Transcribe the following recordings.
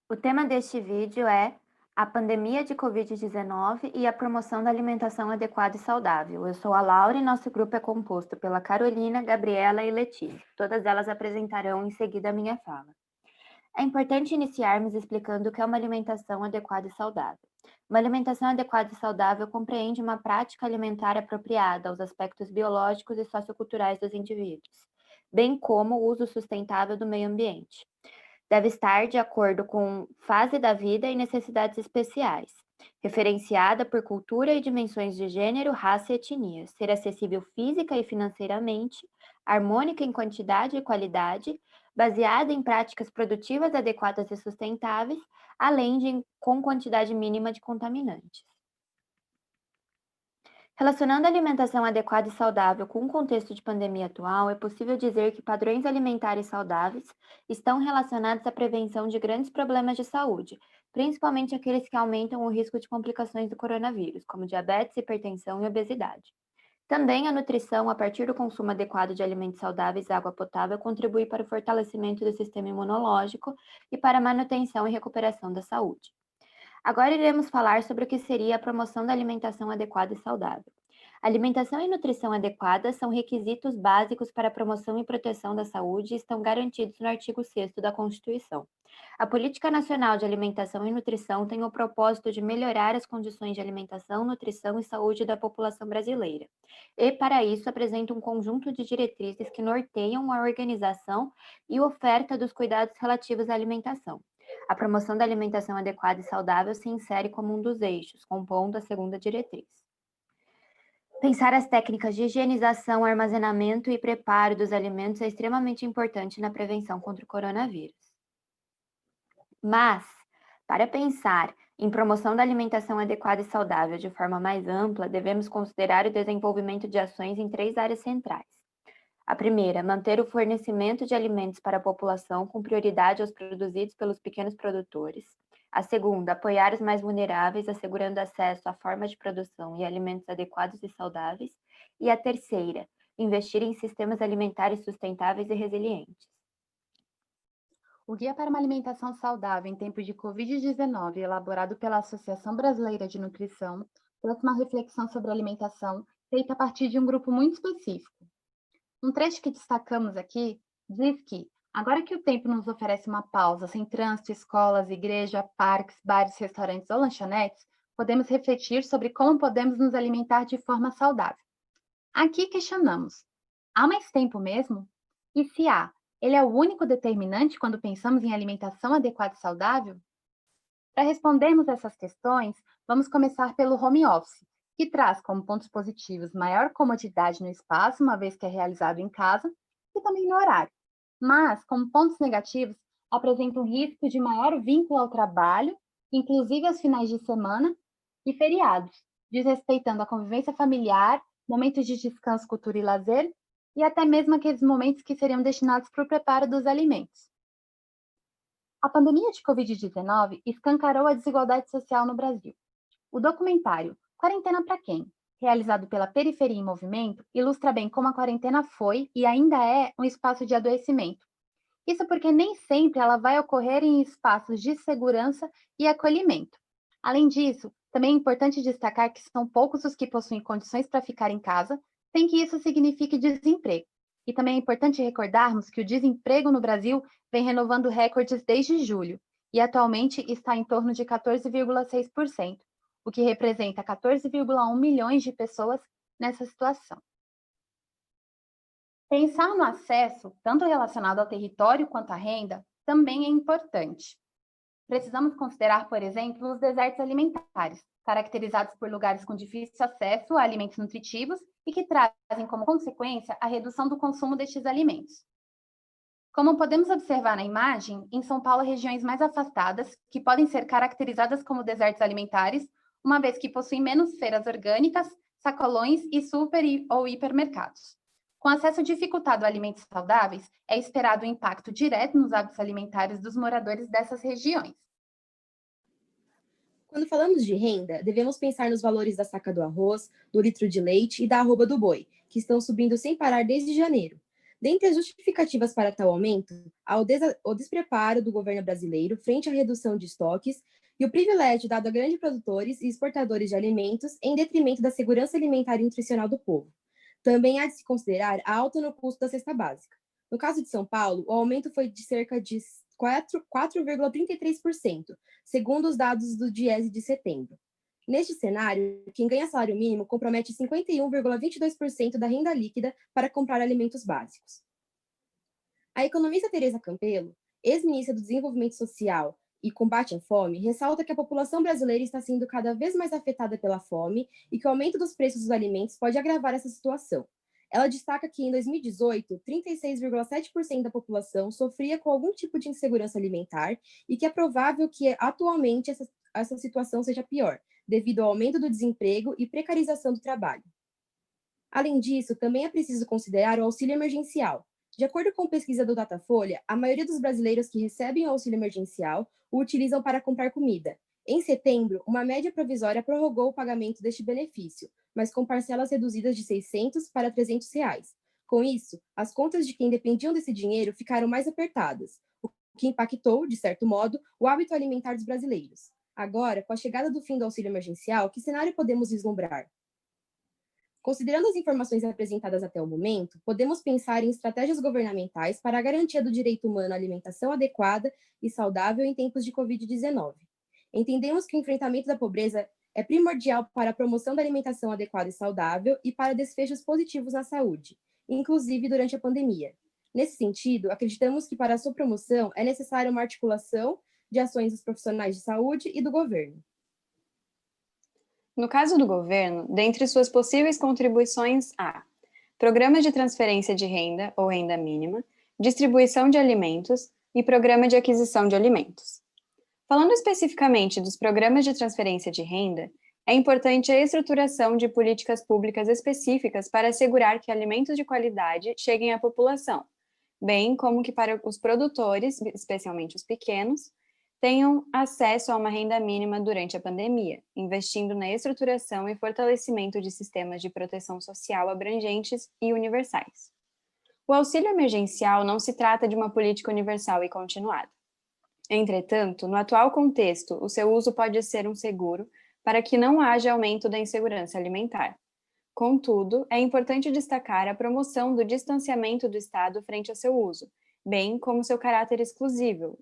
O tema deste vídeo é a pandemia de Covid-19 e a promoção da alimentação adequada e saudável. Eu sou a Laura e nosso grupo é composto pela Carolina, Gabriela e Letícia. Todas elas apresentarão em seguida a minha fala. É importante iniciarmos explicando o que é uma alimentação adequada e saudável. Uma alimentação adequada e saudável compreende uma prática alimentar apropriada aos aspectos biológicos e socioculturais dos indivíduos, bem como o uso sustentável do meio ambiente. Deve estar de acordo com fase da vida e necessidades especiais, referenciada por cultura e dimensões de gênero, raça e etnia, ser acessível física e financeiramente, harmônica em quantidade e qualidade, baseada em práticas produtivas adequadas e sustentáveis, além de com quantidade mínima de contaminantes. Relacionando a alimentação adequada e saudável com o contexto de pandemia atual, é possível dizer que padrões alimentares saudáveis estão relacionados à prevenção de grandes problemas de saúde, principalmente aqueles que aumentam o risco de complicações do coronavírus, como diabetes, hipertensão e obesidade. Também a nutrição, a partir do consumo adequado de alimentos saudáveis e água potável, contribui para o fortalecimento do sistema imunológico e para a manutenção e recuperação da saúde. Agora iremos falar sobre o que seria a promoção da alimentação adequada e saudável. Alimentação e nutrição adequada são requisitos básicos para a promoção e proteção da saúde e estão garantidos no artigo 6º da Constituição. A Política Nacional de Alimentação e Nutrição tem o propósito de melhorar as condições de alimentação, nutrição e saúde da população brasileira. E, para isso, apresenta um conjunto de diretrizes que norteiam a organização e oferta dos cuidados relativos à alimentação. A promoção da alimentação adequada e saudável se insere como um dos eixos, compondo a segunda diretriz. Pensar as técnicas de higienização, armazenamento e preparo dos alimentos é extremamente importante na prevenção contra o coronavírus. Mas, para pensar em promoção da alimentação adequada e saudável de forma mais ampla, devemos considerar o desenvolvimento de ações em 3 áreas centrais. A primeira, manter o fornecimento de alimentos para a população com prioridade aos produzidos pelos pequenos produtores. A segunda, apoiar os mais vulneráveis, assegurando acesso a formas de produção e alimentos adequados e saudáveis. E a terceira, investir em sistemas alimentares sustentáveis e resilientes. O Guia para uma Alimentação Saudável em Tempos de Covid-19, elaborado pela Associação Brasileira de Nutrição, trouxe uma reflexão sobre alimentação feita a partir de um grupo muito específico. Um trecho que destacamos aqui diz que, agora que o tempo nos oferece uma pausa sem trânsito, escolas, igreja, parques, bares, restaurantes ou lanchonetes, podemos refletir sobre como podemos nos alimentar de forma saudável. Aqui questionamos: há mais tempo mesmo? E se há, ele é o único determinante quando pensamos em alimentação adequada e saudável? Para respondermos essas questões, vamos começar pelo home office, que traz como pontos positivos maior comodidade no espaço, uma vez que é realizado em casa, e também no horário. Mas, como pontos negativos, apresenta um risco de maior vínculo ao trabalho, inclusive aos finais de semana e feriados, desrespeitando a convivência familiar, momentos de descanso, cultura e lazer, e até mesmo aqueles momentos que seriam destinados para o preparo dos alimentos. A pandemia de Covid-19 escancarou a desigualdade social no Brasil. O documentário Quarentena para Quem?, realizado pela Periferia em Movimento, ilustra bem como a quarentena foi e ainda é um espaço de adoecimento. Isso porque nem sempre ela vai ocorrer em espaços de segurança e acolhimento. Além disso, também é importante destacar que são poucos os que possuem condições para ficar em casa, sem que isso signifique desemprego. E também é importante recordarmos que o desemprego no Brasil vem renovando recordes desde julho, e atualmente está em torno de 14,6%, o que representa 14,1 milhões de pessoas nessa situação. Pensar no acesso, tanto relacionado ao território quanto à renda, também é importante. Precisamos considerar, por exemplo, os desertos alimentares, caracterizados por lugares com difícil acesso a alimentos nutritivos e que trazem como consequência a redução do consumo destes alimentos. Como podemos observar na imagem, em São Paulo, regiões mais afastadas, que podem ser caracterizadas como desertos alimentares, uma vez que possuem menos feiras orgânicas, sacolões e super ou hipermercados. Com acesso dificultado a alimentos saudáveis, é esperado um impacto direto nos hábitos alimentares dos moradores dessas regiões. Quando falamos de renda, devemos pensar nos valores da saca do arroz, do litro de leite e da arroba do boi, que estão subindo sem parar desde janeiro. Dentre as justificativas para tal aumento, há o despreparo do governo brasileiro frente à redução de estoques e o privilégio dado a grandes produtores e exportadores de alimentos em detrimento da segurança alimentar e nutricional do povo. Também há de se considerar a alta no custo da cesta básica. No caso de São Paulo, o aumento foi de cerca de 4,33%, segundo os dados do Diese de setembro. Neste cenário, quem ganha salário mínimo compromete 51,22% da renda líquida para comprar alimentos básicos. A economista Tereza Campelo, ex-ministra do Desenvolvimento Social e Combate à Fome, ressalta que a população brasileira está sendo cada vez mais afetada pela fome e que o aumento dos preços dos alimentos pode agravar essa situação. Ela destaca que, em 2018, 36,7% da população sofria com algum tipo de insegurança alimentar e que é provável que, atualmente, essa situação seja pior, devido ao aumento do desemprego e precarização do trabalho. Além disso, também é preciso considerar o auxílio emergencial. De acordo com pesquisa do Datafolha, a maioria dos brasileiros que recebem o auxílio emergencial o utilizam para comprar comida. Em setembro, uma média provisória prorrogou o pagamento deste benefício, mas com parcelas reduzidas de R$ 600 para R$ 300. Com isso, as contas de quem dependiam desse dinheiro ficaram mais apertadas, o que impactou, de certo modo, o hábito alimentar dos brasileiros. Agora, com a chegada do fim do auxílio emergencial, que cenário podemos vislumbrar? Considerando as informações apresentadas até o momento, podemos pensar em estratégias governamentais para a garantia do direito humano à alimentação adequada e saudável em tempos de Covid-19. Entendemos que o enfrentamento da pobreza é primordial para a promoção da alimentação adequada e saudável e para desfechos positivos na saúde, inclusive durante a pandemia. Nesse sentido, acreditamos que para a sua promoção é necessária uma articulação de ações dos profissionais de saúde e do governo. No caso do governo, dentre suas possíveis contribuições há programas de transferência de renda ou renda mínima, distribuição de alimentos e programa de aquisição de alimentos. Falando especificamente dos programas de transferência de renda, é importante a estruturação de políticas públicas específicas para assegurar que alimentos de qualidade cheguem à população, bem como que para os produtores, especialmente os pequenos, tenham acesso a uma renda mínima durante a pandemia, investindo na estruturação e fortalecimento de sistemas de proteção social abrangentes e universais. O auxílio emergencial não se trata de uma política universal e continuada. Entretanto, no atual contexto, o seu uso pode ser um seguro para que não haja aumento da insegurança alimentar. Contudo, é importante destacar a promoção do distanciamento do Estado frente ao seu uso, bem como seu caráter exclusivo,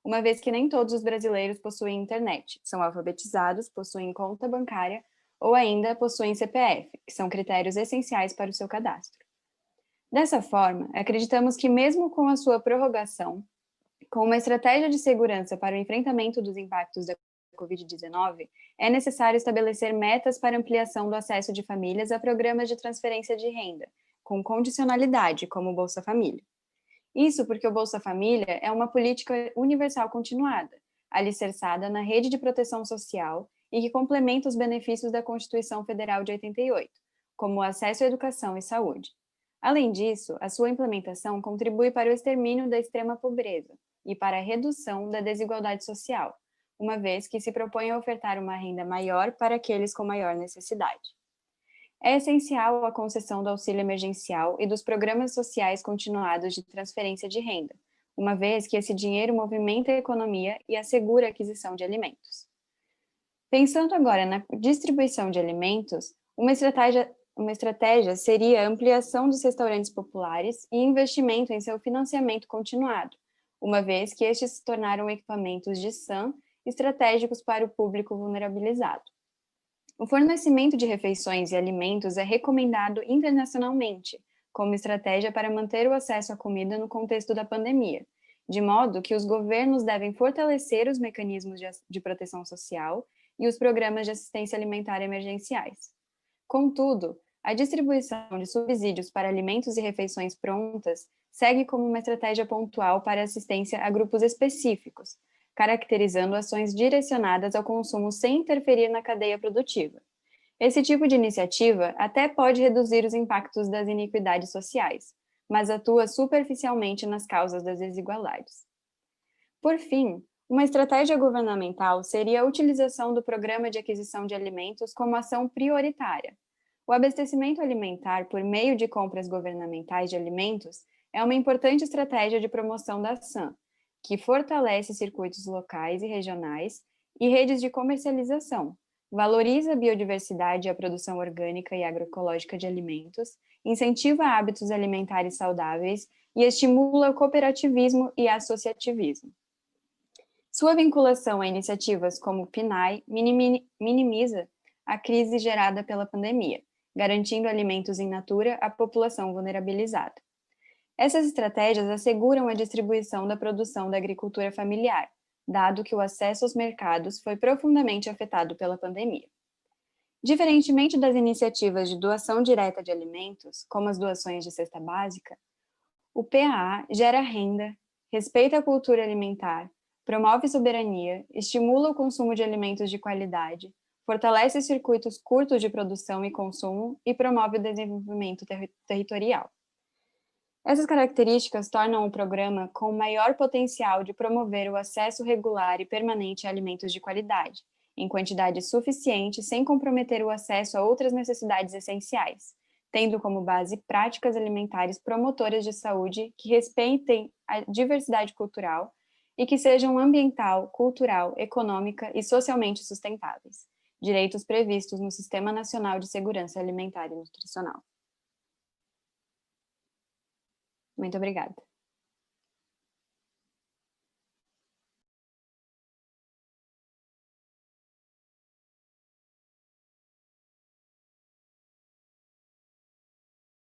uma vez que nem todos os brasileiros possuem internet, são alfabetizados, possuem conta bancária ou ainda possuem CPF, que são critérios essenciais para o seu cadastro. Dessa forma, acreditamos que mesmo com a sua prorrogação, com uma estratégia de segurança para o enfrentamento dos impactos da Covid-19, é necessário estabelecer metas para ampliação do acesso de famílias a programas de transferência de renda, com condicionalidade, como o Bolsa Família. Isso porque o Bolsa Família é uma política universal continuada, alicerçada na rede de proteção social e que complementa os benefícios da Constituição Federal de 88, como o acesso à educação e saúde. Além disso, a sua implementação contribui para o extermínio da extrema pobreza e para a redução da desigualdade social, uma vez que se propõe a ofertar uma renda maior para aqueles com maior necessidade. É essencial a concessão do auxílio emergencial e dos programas sociais continuados de transferência de renda, uma vez que esse dinheiro movimenta a economia e assegura a aquisição de alimentos. Pensando agora na distribuição de alimentos, uma estratégia seria a ampliação dos restaurantes populares e investimento em seu financiamento continuado, uma vez que estes se tornaram equipamentos de SAM estratégicos para o público vulnerabilizado. O fornecimento de refeições e alimentos é recomendado internacionalmente, como estratégia para manter o acesso à comida no contexto da pandemia, de modo que os governos devem fortalecer os mecanismos de proteção social e os programas de assistência alimentar emergenciais. Contudo, a distribuição de subsídios para alimentos e refeições prontas segue como uma estratégia pontual para assistência a grupos específicos, caracterizando ações direcionadas ao consumo sem interferir na cadeia produtiva. Esse tipo de iniciativa até pode reduzir os impactos das iniquidades sociais, mas atua superficialmente nas causas das desigualdades. Por fim, uma estratégia governamental seria a utilização do Programa de Aquisição de Alimentos como ação prioritária, O abastecimento alimentar por meio de compras governamentais de alimentos é uma importante estratégia de promoção da ação, que fortalece circuitos locais e regionais e redes de comercialização, valoriza a biodiversidade e a produção orgânica e agroecológica de alimentos, incentiva hábitos alimentares saudáveis e estimula o cooperativismo e associativismo. Sua vinculação a iniciativas como o PNAE minimiza a crise gerada pela pandemia, garantindo alimentos in natura à população vulnerabilizada. Essas estratégias asseguram a distribuição da produção da agricultura familiar, dado que o acesso aos mercados foi profundamente afetado pela pandemia. Diferentemente das iniciativas de doação direta de alimentos, como as doações de cesta básica, o PAA gera renda, respeita a cultura alimentar, promove soberania, estimula o consumo de alimentos de qualidade, fortalece circuitos curtos de produção e consumo e promove o desenvolvimento territorial. Essas características tornam o programa com maior potencial de promover o acesso regular e permanente a alimentos de qualidade, em quantidade suficiente, sem comprometer o acesso a outras necessidades essenciais, tendo como base práticas alimentares promotoras de saúde que respeitem a diversidade cultural e que sejam ambiental, cultural, econômica e socialmente sustentáveis, direitos previstos no Sistema Nacional de Segurança Alimentar e Nutricional. Muito obrigada.